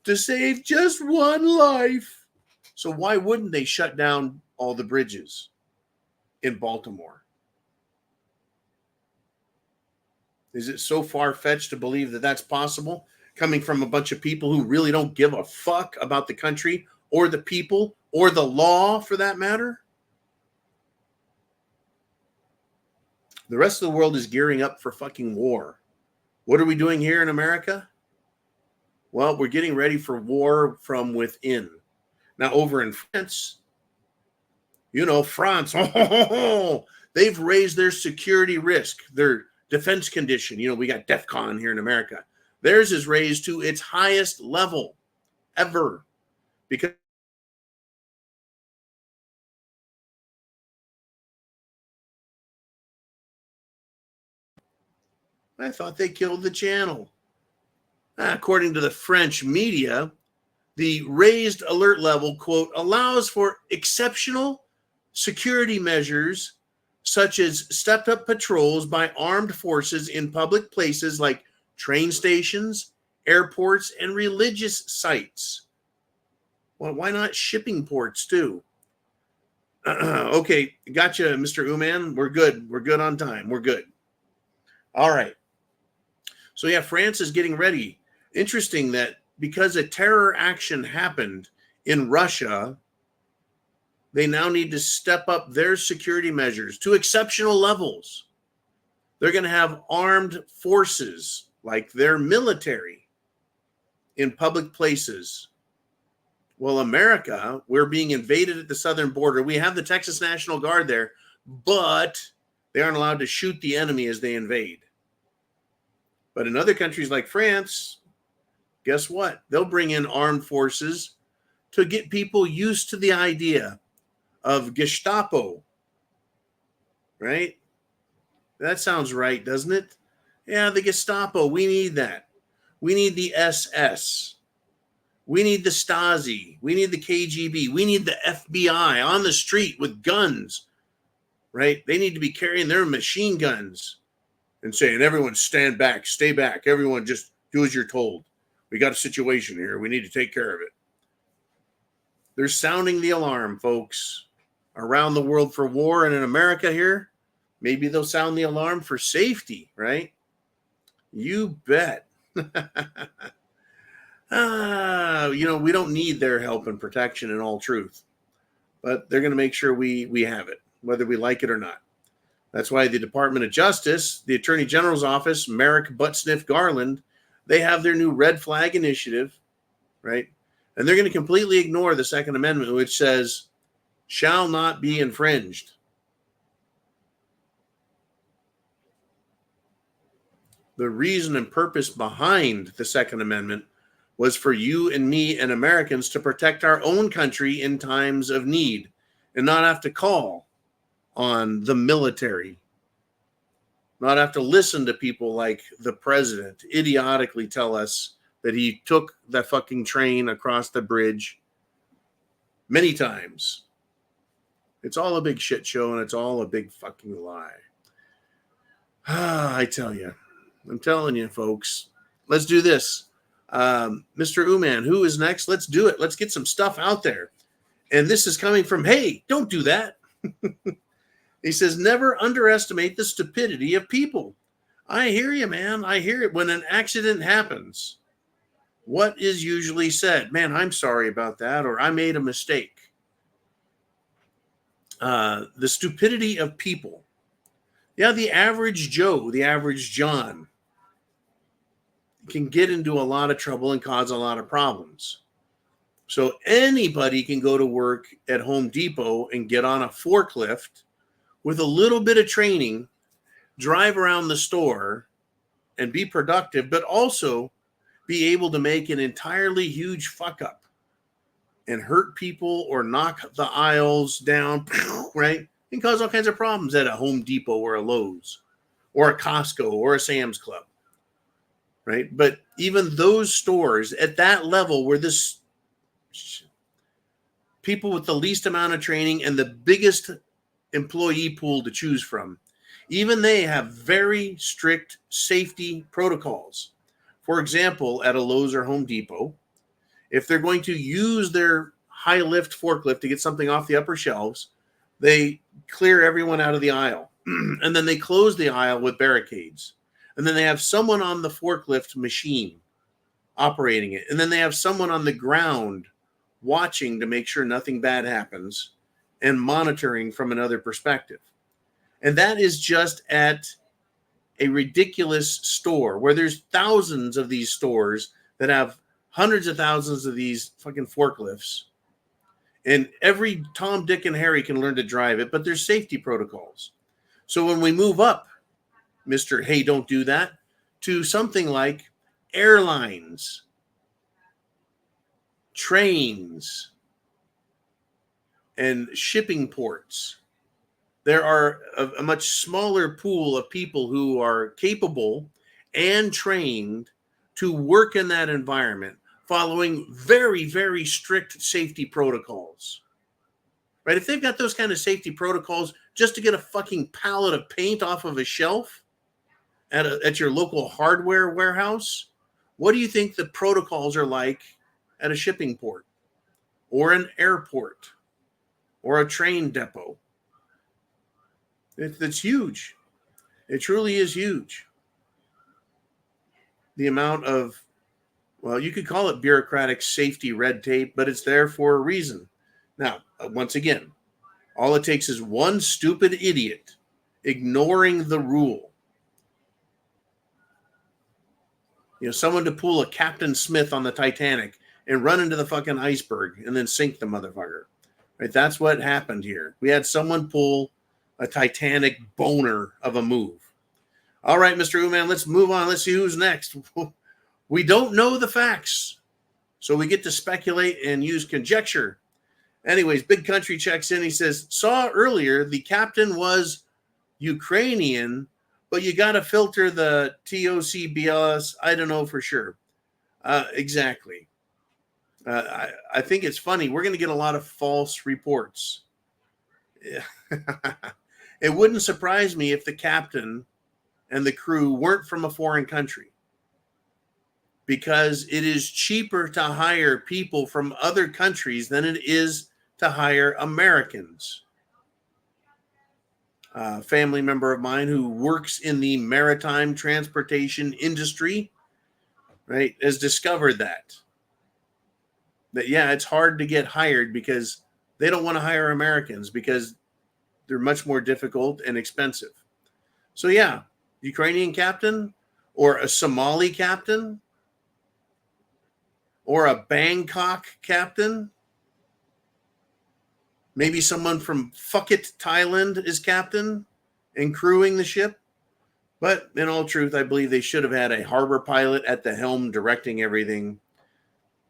to save just one life. So why wouldn't they shut down all the bridges in Baltimore? Is it so far-fetched to believe that that's possible? Coming from a bunch of people who really don't give a fuck about the country or the people or the law, for that matter? The rest of the world is gearing up for fucking war. What are we doing here in America? Well, we're getting ready for war from within. Now, over in France, France, they've raised their security risk, their defense condition. We got DEFCON here in America. Theirs is raised to its highest level ever because I thought they killed the channel. According to the French media, the raised alert level, quote, allows for exceptional security measures such as stepped up patrols by armed forces in public places like train stations, airports, and religious sites. Well, why not shipping ports too? Okay, gotcha, Mr. Uman. We're good. We're good on time. We're good. All right. So yeah, France is getting ready. Interesting that because a terror action happened in Russia, they now need to step up their security measures to exceptional levels. They're going to have armed forces like their military in public places. Well, America, we're being invaded at the southern border. We have the Texas National Guard there, but they aren't allowed to shoot the enemy as they invade. But in other countries like France, guess what? They'll bring in armed forces to get people used to the idea of Gestapo, right? That sounds right, doesn't it? Yeah, the Gestapo, we need that. We need the SS. We need the Stasi. We need the KGB. We need the FBI on the street with guns, right? They need to be carrying their machine guns and saying, everyone stand back, stay back. Everyone just do as you're told. We got a situation here. We need to take care of it. They're sounding the alarm, folks, around the world for war. And in America here, maybe they'll sound the alarm for safety, right? You bet. We don't need their help and protection in all truth, but they're going to make sure we have it, whether we like it or not. That's why the Department of Justice, the Attorney General's office, Merrick Buttsniff Garland, they have their new red flag initiative, right? And they're going to completely ignore the Second Amendment, which says, shall not be infringed. The reason and purpose behind the Second Amendment was for you and me and Americans to protect our own country in times of need and not have to call on the military, not have to listen to people like the president idiotically tell us that he took the fucking train across the bridge many times. It's all a big shit show and it's all a big fucking lie. I tell you, I'm telling you, folks, let's do this. Mr. Uman, who is next? Let's do it. Let's get some stuff out there. And this is coming from, hey, don't do that. He says, never underestimate the stupidity of people. I hear you, man. I hear it. When an accident happens, what is usually said? Man, I'm sorry about that, or I made a mistake. The stupidity of people. Yeah, the average Joe, the average John can get into a lot of trouble and cause a lot of problems. So anybody can go to work at Home Depot and get on a forklift with a little bit of training, drive around the store and be productive, but also be able to make an entirely huge fuck up and hurt people or knock the aisles down, right? And cause all kinds of problems at a Home Depot or a Lowe's or a Costco or a Sam's Club, right? But even those stores at that level where this people with the least amount of training and the biggest employee pool to choose from, even they have very strict safety protocols. For example, at a Lowe's or Home Depot, if they're going to use their high lift forklift to get something off the upper shelves, they clear everyone out of the aisle. And then they close the aisle with barricades. And then they have someone on the forklift machine operating it. And then they have someone on the ground watching to make sure nothing bad happens and monitoring from another perspective. And that is just at a ridiculous store where there's thousands of these stores that have hundreds of thousands of these fucking forklifts. And every Tom, Dick, and Harry can learn to drive it, but there's safety protocols. So when we move up, Mr. Hey, don't do that, to something like airlines, trains, and shipping ports, there are a much smaller pool of people who are capable and trained to work in that environment, following very, very strict safety protocols. Right? If they've got those kind of safety protocols just to get a fucking pallet of paint off of a shelf at your local hardware warehouse, what do you think the protocols are like at a shipping port or an airport or a train depot? It's huge. It truly is huge. The amount of, well, you could call it bureaucratic safety red tape, but it's there for a reason. Now, once again, all it takes is one stupid idiot ignoring the rule. You know, someone to pull a Captain Smith on the Titanic and run into the fucking iceberg and then sink the motherfucker. Right? That's what happened here. We had someone pull a Titanic boner of a move. All right, Mr. Uman, let's move on. Let's see who's next. We don't know the facts, so we get to speculate and use conjecture. Anyways, Big Country checks in. He says, saw earlier the captain was Ukrainian, but you got to filter the TOCBLS. I don't know for sure. Exactly. I think it's funny. We're going to get a lot of false reports. Yeah. It wouldn't surprise me if the captain and the crew weren't from a foreign country, because it is cheaper to hire people from other countries than it is to hire Americans. A family member of mine who works in the maritime transportation industry, right, has discovered that yeah, it's hard to get hired because they don't want to hire Americans because they're much more difficult and expensive. So yeah, Ukrainian captain or a Somali captain or a Bangkok captain. Maybe someone from Phuket, Thailand is captain and crewing the ship. But in all truth, I believe they should have had a harbor pilot at the helm directing everything.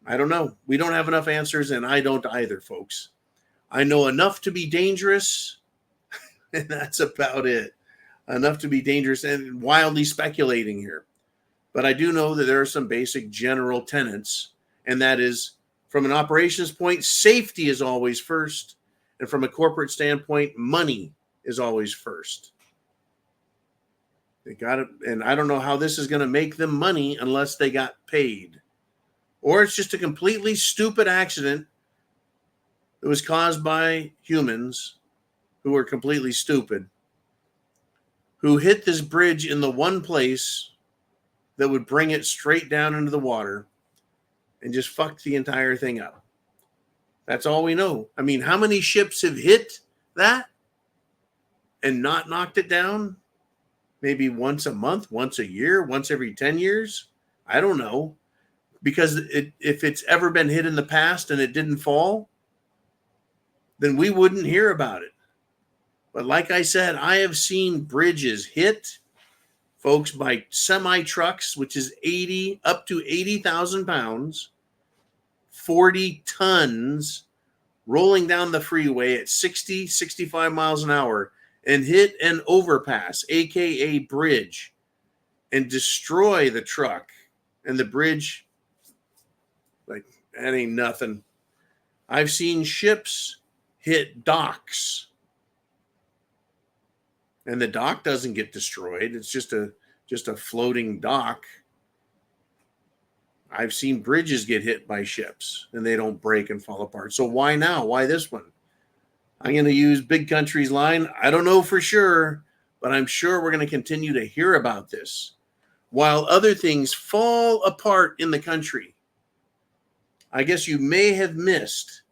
I don't know. We don't have enough answers, and I don't either, folks. I know enough to be dangerous, and that's about it. Enough to be dangerous and wildly speculating here. But I do know that there are some basic general tenets, and that is, from an operations point, safety is always first. And from a corporate standpoint, money is always first. They got it, and I don't know how this is going to make them money unless they got paid. Or it's just a completely stupid accident that was caused by humans who were completely stupid, who hit this bridge in the one place that would bring it straight down into the water and just fucked the entire thing up. That's all we know. I mean, how many ships have hit that and not knocked it down? Maybe once a month, once a year, once every 10 years? I don't know. Because if it's ever been hit in the past and it didn't fall, then we wouldn't hear about it. But like I said, I have seen bridges hit, folks, by semi-trucks, which is up to 80,000 pounds, 40 tons, rolling down the freeway at 60, 65 miles an hour, and hit an overpass, aka bridge, and destroy the truck and the bridge. Like, that ain't nothing. I've seen ships hit docks, and the dock doesn't get destroyed. It's just a floating dock. I've seen bridges get hit by ships, and they don't break and fall apart. So why now? Why this one? I'm going to use Big Country's line. I don't know for sure, but I'm sure we're going to continue to hear about this while other things fall apart in the country. I guess you may have missed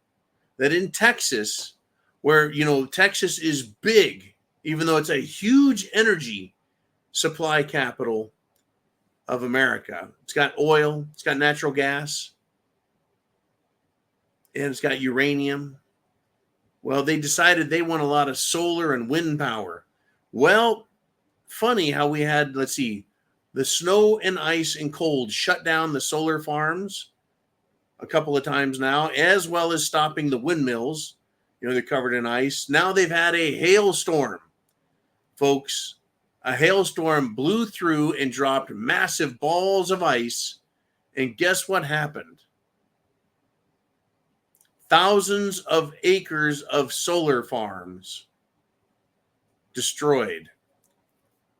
that in Texas, where, Texas is big, even though it's a huge energy supply capital of America. It's got oil, it's got natural gas, and it's got uranium. Well, they decided they want a lot of solar and wind power. Well, funny how we had, the snow and ice and cold shut down the solar farms a couple of times now, as well as stopping the windmills. They're covered in ice. Now they've had a hailstorm, folks. A hailstorm blew through and dropped massive balls of ice. And guess what happened? Thousands of acres of solar farms destroyed.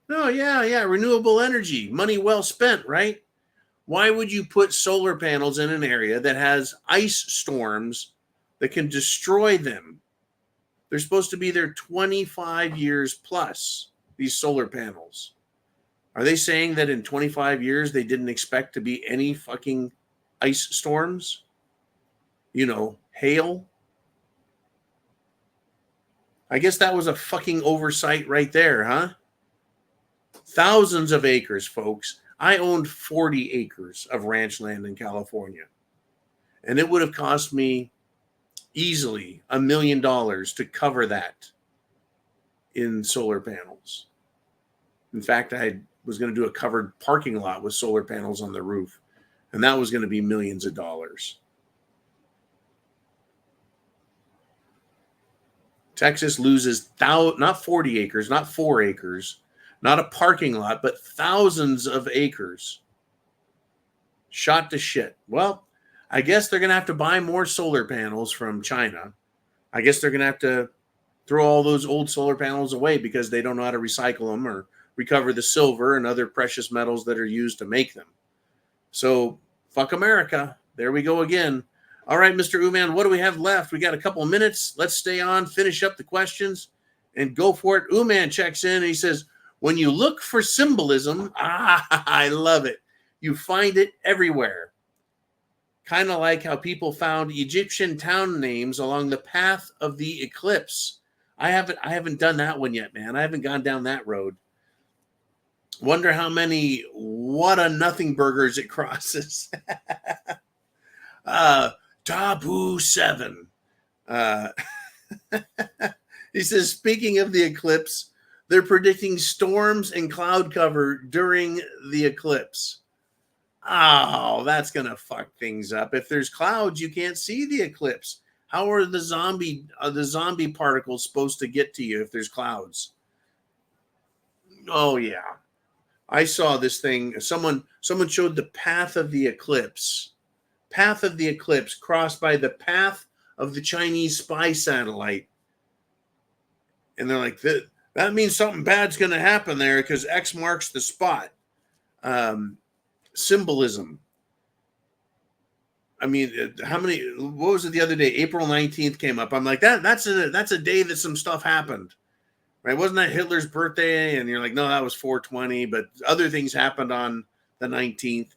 Oh, yeah, renewable energy. Money well spent, right? Why would you put solar panels in an area that has ice storms that can destroy them? They're supposed to be there 25 years plus, these solar panels. Are they saying that in 25 years they didn't expect to be any fucking ice storms? Hail? I guess that was a fucking oversight right there, huh? Thousands of acres, folks. I owned 40 acres of ranch land in California, and it would have cost me easily $1 million to cover that in solar panels. In fact, I was going to do a covered parking lot with solar panels on the roof, and that was going to be millions of dollars. Texas loses not 40 acres, not 4 acres, not a parking lot, but thousands of acres shot to shit. Well, I guess they're going to have to buy more solar panels from China. I guess they're going to have to throw all those old solar panels away because they don't know how to recycle them or recover the silver and other precious metals that are used to make them. So, fuck America. There we go again. All right, Mr. Uman, what do we have left? We got a couple of minutes. Let's stay on, finish up the questions, and go for it. Uman checks in, and he says, when you look for symbolism, I love it. You find it everywhere. Kind of like how people found Egyptian town names along the path of the eclipse. I haven't done that one yet, man. I haven't gone down that road. Wonder how many what a nothing burgers it crosses. Tabu 7. He says, speaking of the eclipse, they're predicting storms and cloud cover during the eclipse. Oh, that's going to fuck things up. If there's clouds, you can't see the eclipse. How are the zombie particles supposed to get to you if there's clouds? Oh, yeah. I saw this thing. Someone showed the path of the eclipse. Path of the eclipse crossed by the path of the Chinese spy satellite. And they're like, that means something bad's going to happen there because X marks the spot. Symbolism. I mean, what was it the other day? April 19th came up. I'm like, that's a day that some stuff happened. Right? Wasn't that Hitler's birthday? And you're like, no, that was 420, but other things happened on the 19th.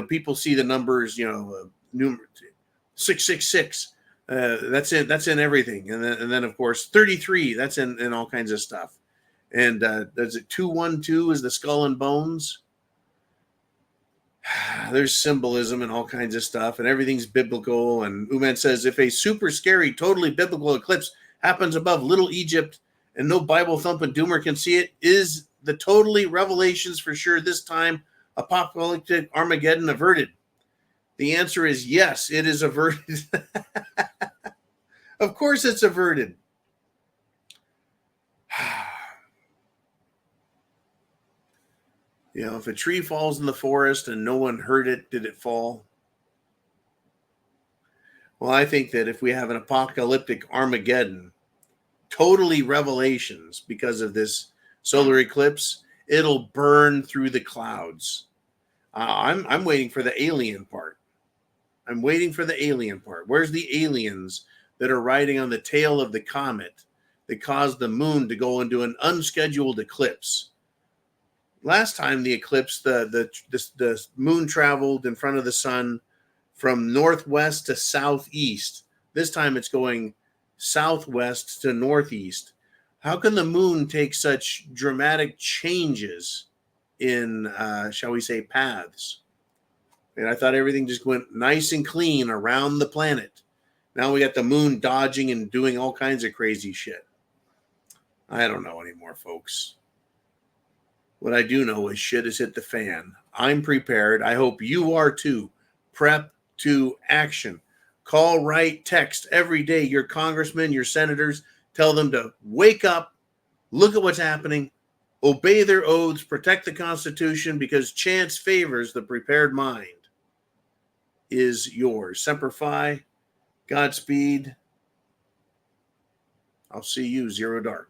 People see the numbers, 666. That's in everything, and then of course 33. That's in all kinds of stuff. And does it 212 is the skull and bones? There's symbolism and all kinds of stuff, and everything's biblical. And Uman says, if a super scary, totally biblical eclipse happens above Little Egypt and no Bible thumping doomer can see it, is the totally revelations for sure this time apocalyptic Armageddon averted? The answer is yes, it is averted. Of course it's averted. If a tree falls in the forest and no one heard it, did it fall? Well, I think that if we have an apocalyptic Armageddon, totally revelations because of this solar eclipse, it'll burn through the clouds. I'm waiting for the alien part. Where's the aliens that are riding on the tail of the comet that caused the moon to go into an unscheduled eclipse? Last time the eclipse, the moon traveled in front of the sun from northwest to southeast. This time it's going southwest to northeast. How can the moon take such dramatic changes in, shall we say, paths? And I thought everything just went nice and clean around the planet. Now we got the moon dodging and doing all kinds of crazy shit. I don't know anymore, folks. What I do know is shit has hit the fan. I'm prepared. I hope you are too. Prep to action. Call, write, text every day your congressmen, your senators. Tell them to wake up, look at what's happening, obey their oaths, protect the Constitution, because chance favors the prepared mind. Is yours. Semper Fi. Godspeed. I'll see you, Zero Dark.